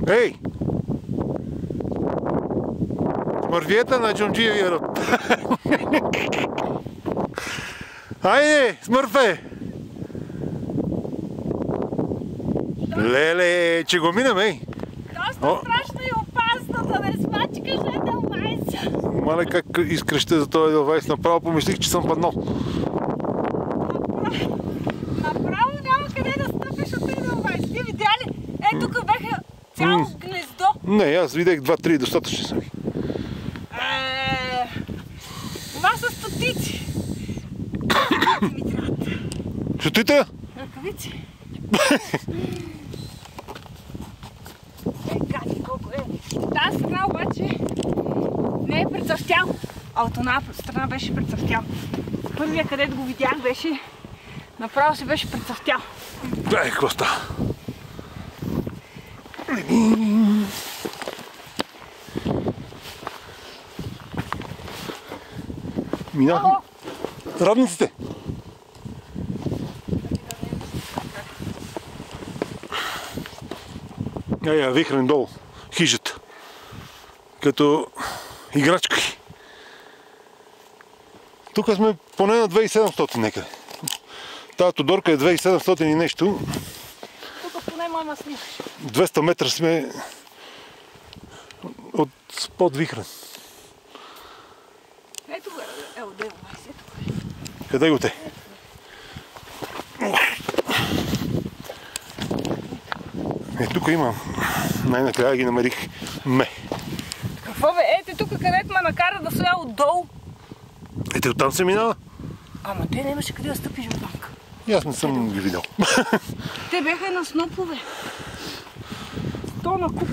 Ей! Смървията на Джумджиевия род. Хайде, смърфе! Леле, че го минем, ей! Доста страшно и опасно да не смачкаш Еделвайс. Мале, как изкреща за този Еделвайс. Направо помислих, че съм паднал. Направо няма къде да стъпиш от Еделвайс. Ти видя ли? Е, тук беха цяло гнездо. Не, аз видях 2-3, достатъчни са ми. Това са стотици. Ръкавици ми трябват. Чутите? Ръкавици. Гади колко е. Тази страна обаче не е прецъфтял. А от една страна беше прецъфтял. Първия, където го видях, беше направо се беше прецъфтял. Дай, какво става? Минахме. Радниците! Я вихрен долу. Хижата. Като играчки. Тук сме поне на 2700 некъде. Тая Тодорка е 2700 и нещо. Тук поне мама снимаш. 200 метра сме от под вихрен. Ето го е Еделвайс. Ето го е. Къде го те? Е, тук имам. Най-накрая ги намерих ме. Какво бе? Ето тук, където ме накара да стоя отдолу. Ете, оттам се минава? Ама те нямаше къде да стъпиш от там. И аз не съм ги видял. Те бяха на снопове. То на куп.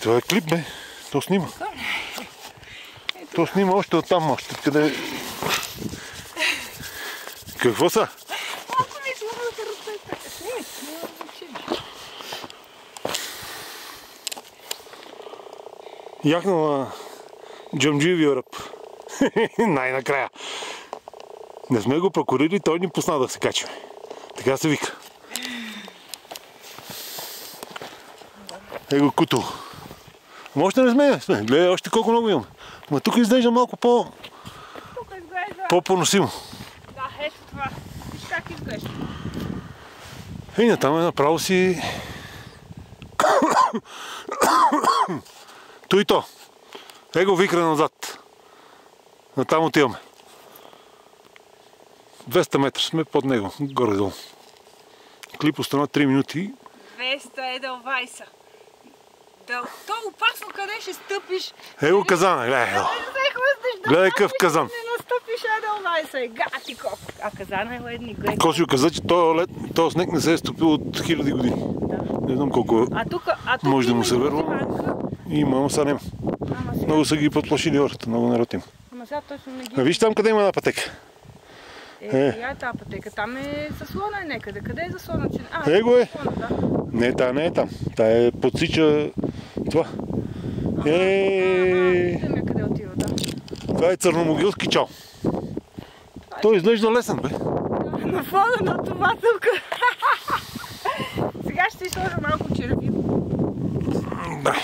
Това е клип, бе. То снима. То снима още оттам, още къде... Какво са? Малко ми се да се разпейта. Снимай, няма значение. Яхнала Джумджиевия ръб. Най-накрая. Не сме го покорили, той ни пусна да се качим. Така се вика. Его кутул. Ама още не сме. Гледай, още колко много имаме. Ма тук изглежда малко Тук изглежда... по-поносимо. Да, ето това. Виж как изглежда. Ей, натам е направо си... То и то. Его вихра назад. Натам отиваме. 200 метра сме под него, горе-долу. Клип остана 3 минути. 200 Еделвайса. То е опасно къде ще стъпиш. Его казана, гледай. Гледай какъв казан. Не настъпиш Еделвайса и гати колко. А казана е ледник, гледай. Косио каза, че този снег не се е стопил от хиляди години. Не знам колко може да му се вярва. Има, сега няма. Много са ги подплашили хората, много народ има. Ама сега точно не ги... А виж там къде има една пътека. Я е тази пътека. Там е заслона някъде. Къде е заслона? Его е. Не, тая не е там. Тая подсича това. Виждаме къде отива, да. Това е църномогилски чал. Той изглежда лесен, бе. На фона на това тук. Сега ще ти сложа малко черви. Да.